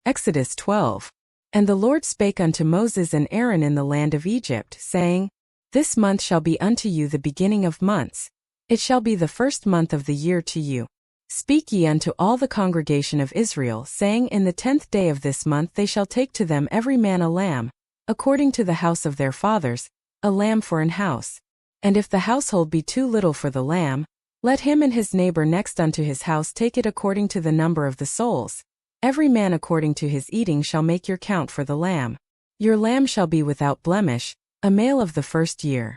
Exodus12. And the Lord spake unto Moses and Aaron in the land of Egypt, saying, This month shall be unto you the beginning of months. It shall be the first month of the year to you. Speak ye unto all the congregation of Israel, saying, In the 10th day of this month they shall take to them every man a lamb, according to the house of their fathers, a lamb for an house. And if the household be too little for the lamb, let him and his neighbor next unto his house take it according to the number of the souls. Every man according to his eating shall make your count for the lamb. Your lamb shall be without blemish, a male of the first year.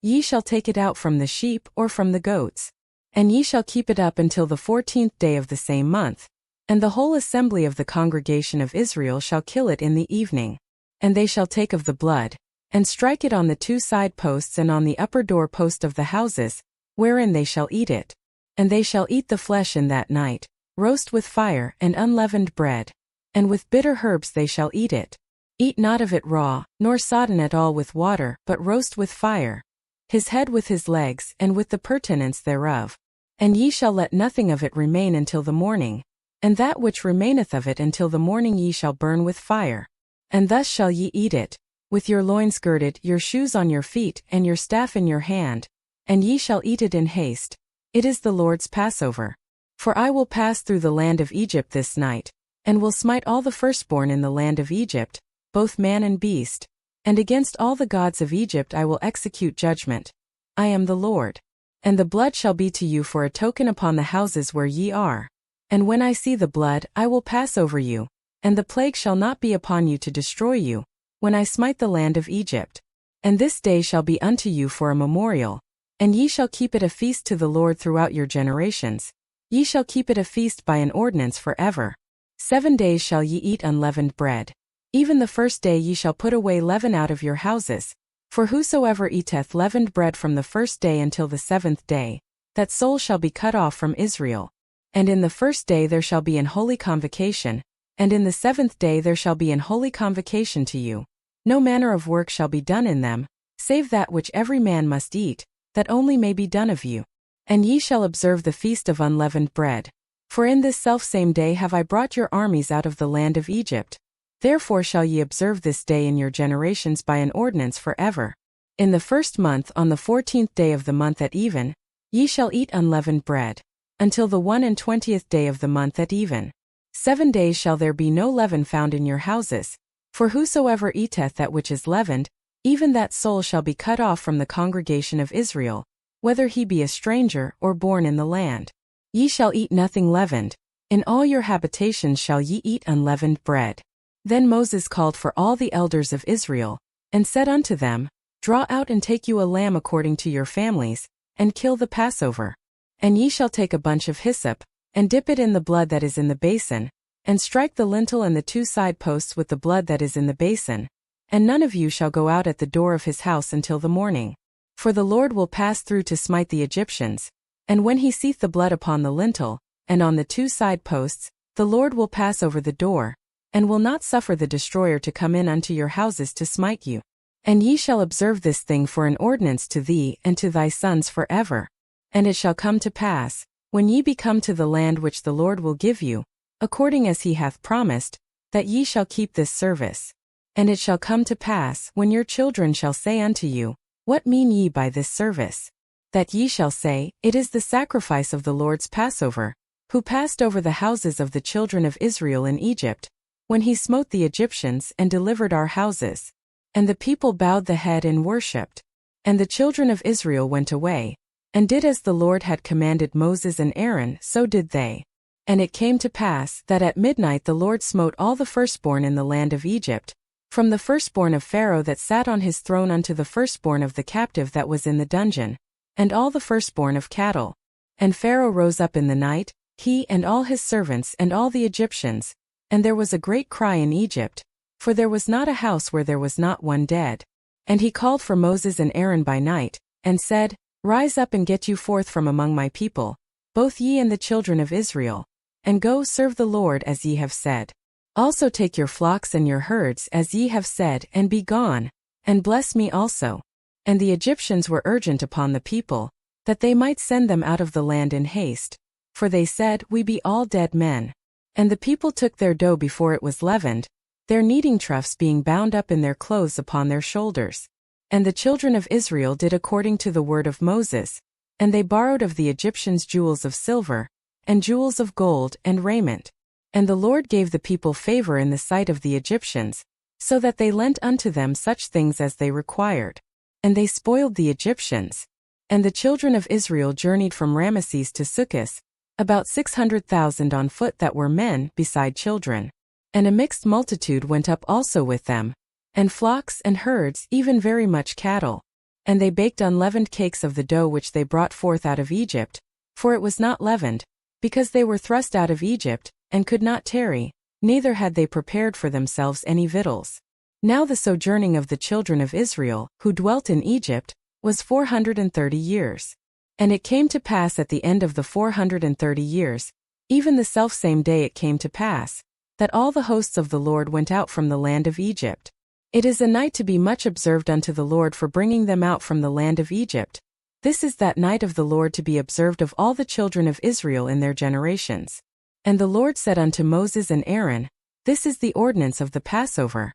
Ye shall take it out from the sheep or from the goats. And ye shall keep it up until the 14th day of the same month. And the whole assembly of the congregation of Israel shall kill it in the evening. And they shall take of the blood, and strike it on the 2 side posts and on the upper door post of the houses, wherein they shall eat it. And they shall eat the flesh in that night, roast with fire and unleavened bread. And with bitter herbs they shall eat it. Eat not of it raw, nor sodden at all with water, but roast with fire. His head with his legs, and with the purtenance thereof. And ye shall let nothing of it remain until the morning. And that which remaineth of it until the morning ye shall burn with fire. And thus shall ye eat it, with your loins girded, your shoes on your feet, and your staff in your hand. And ye shall eat it in haste. It is the Lord's Passover. For I will pass through the land of Egypt this night, and will smite all the firstborn in the land of Egypt, both man and beast. And against all the gods of Egypt I will execute judgment. I am the Lord. And the blood shall be to you for a token upon the houses where ye are. And when I see the blood, I will pass over you, and the plague shall not be upon you to destroy you, when I smite the land of Egypt. And this day shall be unto you for a memorial, and ye shall keep it a feast to the Lord throughout your generations. Ye shall keep it a feast by an ordinance forever. 7 days shall ye eat unleavened bread. Even the first day ye shall put away leaven out of your houses. For whosoever eateth leavened bread from the first day until the 7th day, that soul shall be cut off from Israel. And in the first day there shall be an holy convocation, and in the 7th day there shall be an holy convocation to you. No manner of work shall be done in them, save that which every man must eat, that only may be done of you. And ye shall observe the feast of unleavened bread. For in this selfsame day have I brought your armies out of the land of Egypt. Therefore shall ye observe this day in your generations by an ordinance forever. In the first month on the 14th day of the month at even, ye shall eat unleavened bread, until the 21st day of the month at even. 7 days shall there be no leaven found in your houses. For whosoever eateth that which is leavened, even that soul shall be cut off from the congregation of Israel, whether he be a stranger or born in the land. Ye shall eat nothing leavened. In all your habitations shall ye eat unleavened bread. Then Moses called for all the elders of Israel, and said unto them, Draw out and take you a lamb according to your families, and kill the Passover. And ye shall take a bunch of hyssop, and dip it in the blood that is in the basin, and strike the lintel and the 2 side posts with the blood that is in the basin. And none of you shall go out at the door of his house until the morning. For the Lord will pass through to smite the Egyptians. And when he seeth the blood upon the lintel, and on the 2 side posts, the Lord will pass over the door, and will not suffer the destroyer to come in unto your houses to smite you. And ye shall observe this thing for an ordinance to thee and to thy sons forever. And it shall come to pass, when ye be come to the land which the Lord will give you, according as he hath promised, that ye shall keep this service. And it shall come to pass, when your children shall say unto you, What mean ye by this service? That ye shall say, It is the sacrifice of the Lord's Passover, who passed over the houses of the children of Israel in Egypt, when he smote the Egyptians and delivered our houses. And the people bowed the head and worshipped. And the children of Israel went away, and did as the Lord had commanded Moses and Aaron, so did they. And it came to pass that at midnight the Lord smote all the firstborn in the land of Egypt, from the firstborn of Pharaoh that sat on his throne unto the firstborn of the captive that was in the dungeon, and all the firstborn of cattle. And Pharaoh rose up in the night, he and all his servants and all the Egyptians, and there was a great cry in Egypt, for there was not a house where there was not one dead. And he called for Moses and Aaron by night, and said, Rise up and get you forth from among my people, both ye and the children of Israel, and go serve the Lord as ye have said. Also take your flocks and your herds as ye have said, and be gone, and bless me also. And the Egyptians were urgent upon the people, that they might send them out of the land in haste. For they said, We be all dead men. And the people took their dough before it was leavened, their kneading troughs being bound up in their clothes upon their shoulders. And the children of Israel did according to the word of Moses, and they borrowed of the Egyptians jewels of silver, and jewels of gold, and raiment. And the Lord gave the people favor in the sight of the Egyptians, so that they lent unto them such things as they required. And they spoiled the Egyptians. And the children of Israel journeyed from Ramesses to Succoth, about 600,000 on foot that were men beside children. And a mixed multitude went up also with them, and flocks and herds, even very much cattle. And they baked unleavened cakes of the dough which they brought forth out of Egypt, for it was not leavened, because they were thrust out of Egypt, and could not tarry, neither had they prepared for themselves any victuals. Now the sojourning of the children of Israel, who dwelt in Egypt, was 430 years. And it came to pass at the end of the 430 years, even the selfsame day it came to pass, that all the hosts of the Lord went out from the land of Egypt. It is a night to be much observed unto the Lord for bringing them out from the land of Egypt. This is that night of the Lord to be observed of all the children of Israel in their generations. And the Lord said unto Moses and Aaron, This is the ordinance of the Passover.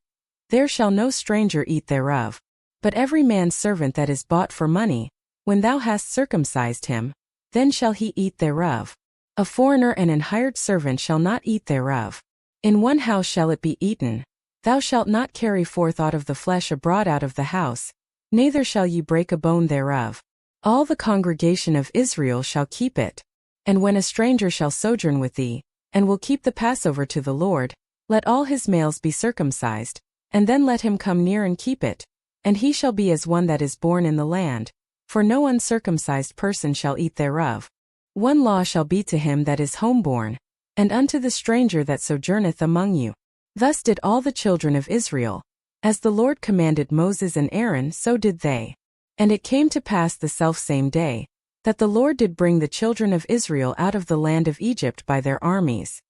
There shall no stranger eat thereof, but every man's servant that is bought for money, when thou hast circumcised him, then shall he eat thereof. A foreigner and an hired servant shall not eat thereof. In one house shall it be eaten. Thou shalt not carry forth aught of the flesh abroad out of the house, neither shall ye break a bone thereof. All the congregation of Israel shall keep it. And when a stranger shall sojourn with thee, and will keep the Passover to the Lord, let all his males be circumcised, and then let him come near and keep it. And he shall be as one that is born in the land, for no uncircumcised person shall eat thereof. One law shall be to him that is homeborn, and unto the stranger that sojourneth among you. Thus did all the children of Israel. As the Lord commanded Moses and Aaron, so did they. And it came to pass the selfsame day, that the Lord did bring the children of Israel out of the land of Egypt by their armies.